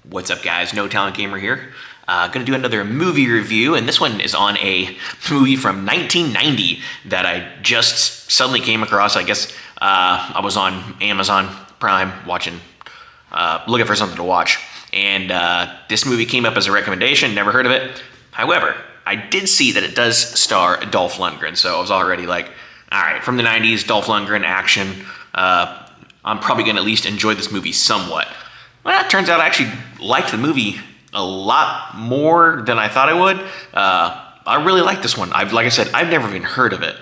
What's up, guys? No Talent Gamer here. Gonna do another movie review, and this one is on a movie from 1990 that I just suddenly came across. I guess I was on Amazon Prime looking for something to watch, and this movie came up as a recommendation. Never heard of it. However, I did see that it does star Dolph Lundgren, so I was already like, all right, from the 90s, Dolph Lundgren action. I'm probably gonna at least enjoy this movie somewhat. Well, it turns out I actually liked the movie a lot more than I thought I would. I really like this one. Like I said, I've never even heard of it.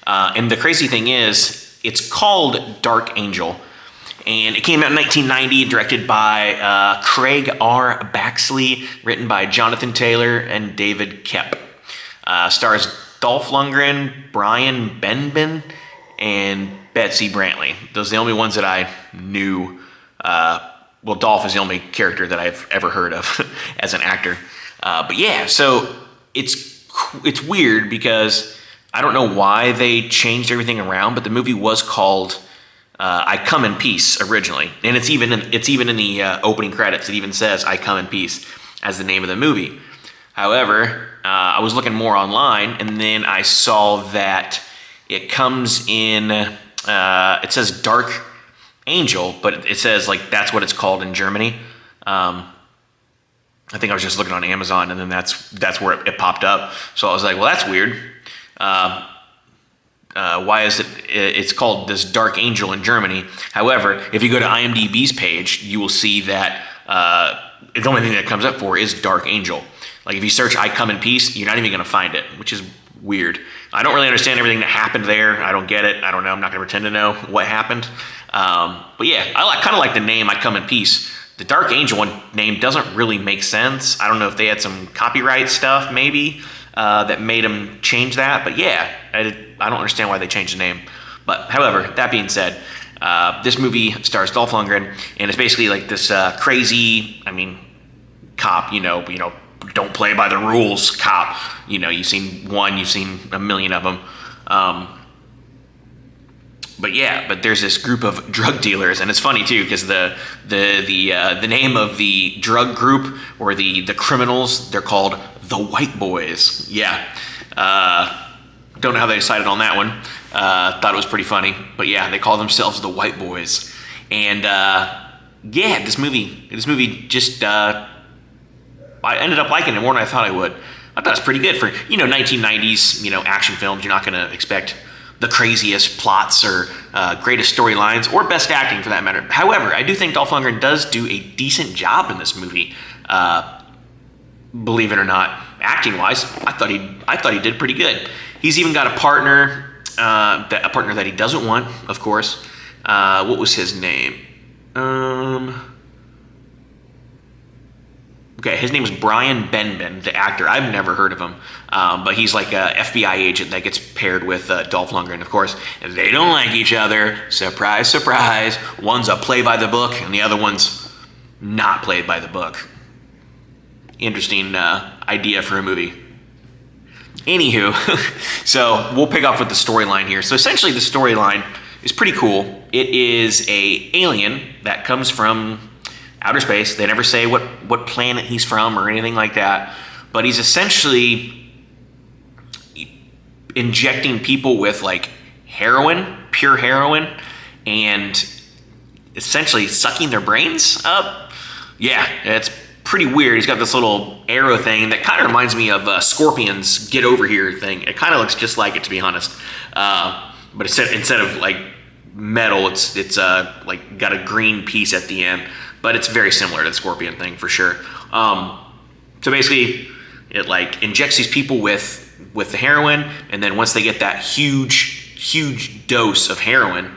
And the crazy thing is, it's called Dark Angel. And it came out in 1990, directed by Craig R. Baxley, written by Jonathan Taylor and David Koepp. Stars Dolph Lundgren, Brian Benben, and Betsy Brantley. Those are the only ones that I knew. Well, Dolph is the only character that I've ever heard of as an actor. But yeah, so it's weird because I don't know why they changed everything around, but the movie was called I Come in Peace originally. And it's even in the opening credits. It even says I Come in Peace as the name of the movie. However, I was looking more online, and then I saw that it comes in, it says Dark Angel, but it says like that's what it's called in Germany. I think I was just looking on Amazon, and then that's where it popped up. So I was like, well, that's weird. Why is it's called this Dark Angel in Germany? However, if you go to IMDb's page, you will see that the only thing that comes up for is Dark Angel. Like if you search I Come in Peace, you're not even going to find it, which is weird. I don't really understand everything that happened there. I don't get it. I don't know. I'm not going to pretend to know what happened. But yeah, I kind of like the name I Come in Peace. The Dark Angel one name doesn't really make sense. I don't know if they had some copyright stuff maybe that made them change that. But yeah, I don't understand why they changed the name. But however, that being said, this movie stars Dolph Lundgren, and it's basically like this crazy, cop, don't play by the rules cop. You've seen one, you've seen a million of them. But there's this group of drug dealers, and it's funny too because the name of the drug group or the criminals, they're called the White Boys. Yeah, don't know how they decided on that one. Thought it was pretty funny, but yeah, they call themselves the White Boys. And this movie just I ended up liking it more than I thought I would. I thought it was pretty good for 1990s action films. You're not going to expect the craziest plots or greatest storylines or best acting for that matter. However, I do think Dolph Lundgren does do a decent job in this movie. Believe it or not, acting wise, I thought he did pretty good. He's even got a partner that he doesn't want, of course. What was his name? Okay, his name is Brian Benben, the actor. I've never heard of him, but he's like a FBI agent that gets paired with Dolph Lundgren. Of course, they don't like each other. Surprise, surprise. One's a play-by-the-book, and the other one's not played by the book. Interesting idea for a movie. Anywho, so we'll pick off with the storyline here. So essentially, the storyline is pretty cool. It is a alien that comes from outer space. They never say what planet he's from or anything like that. But he's essentially injecting people with like heroin, pure heroin, and essentially sucking their brains up. Yeah, it's pretty weird. He's got this little arrow thing that kind of reminds me of Scorpion's Get Over Here thing. It kind of looks just like it, to be honest. But instead of like metal, it's like got a green piece at the end. But it's very similar to the Scorpion thing for sure. So basically, it like injects these people with the heroin, and then once they get that huge dose of heroin,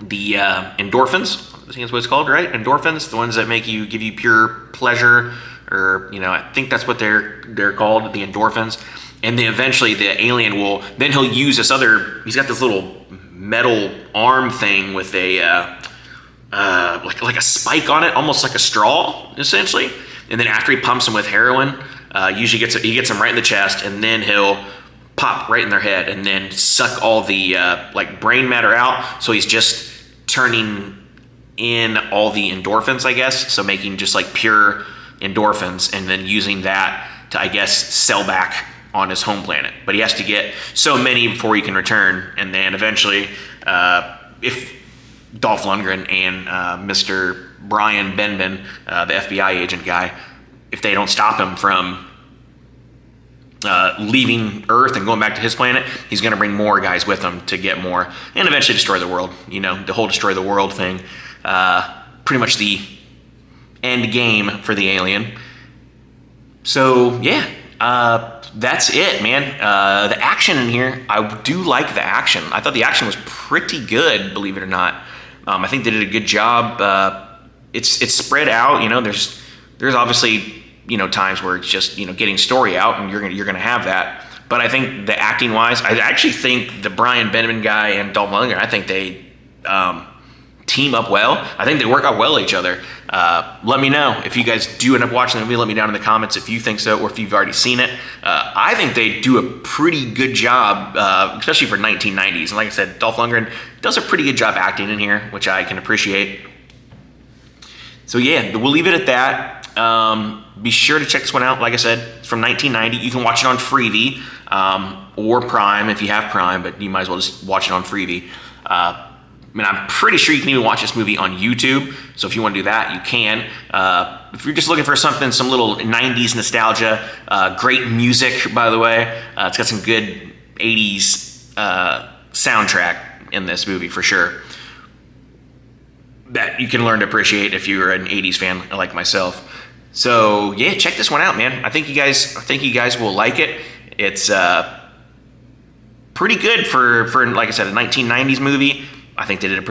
the endorphins, I think that's what it's called, right? Endorphins, the ones that give you pure pleasure, or I think that's what they're called, the endorphins. And then eventually the alien he'll use this he's got this little metal arm thing with a like a spike on it, almost like a straw, essentially. And then after he pumps them with heroin, usually he gets them right in the chest, and then he'll pop right in their head and then suck all the like brain matter out. So he's just turning in all the endorphins, I guess. So making just like pure endorphins and then using that to, I guess, sell back on his home planet. But he has to get so many before he can return. And then eventually, if Dolph Lundgren and Mr. Brian Benben, the FBI agent guy, if they don't stop him from leaving Earth and going back to his planet, he's going to bring more guys with him to get more and eventually destroy the world. You know, the whole destroy the world thing, pretty much the end game for the alien. So yeah, that's it, man. The action in here, I do like the action. I thought the action was pretty good, believe it or not. I think they did a good job. It's spread out. You know, there's obviously, you know, times where it's just, you know, getting story out, and you're gonna have that. But I think the acting wise, I actually think the Brian Benjamin guy and Dolph Lundgren, I think they team up well. I think they work out well with each other. Let me know if you guys do end up watching the movie. Let me down in the comments if you think so, or if you've already seen it. I think they do a pretty good job, especially for 1990s. And like I said, Dolph Lundgren does a pretty good job acting in here, which I can appreciate. So yeah, we'll leave it at that. Be sure to check this one out. Like I said, it's from 1990. You can watch it on Freevee or Prime if you have Prime, but you might as well just watch it on Freevee. I mean, I'm pretty sure you can even watch this movie on YouTube. So if you want to do that, you can. If you're just looking for something, some little 90s nostalgia, great music, by the way. It's got some good 80s soundtrack in this movie for sure, that you can learn to appreciate if you're an 80s fan like myself. So yeah, check this one out, man. I think you guys will like it. It's pretty good for like I said, a 1990s movie. I think they did a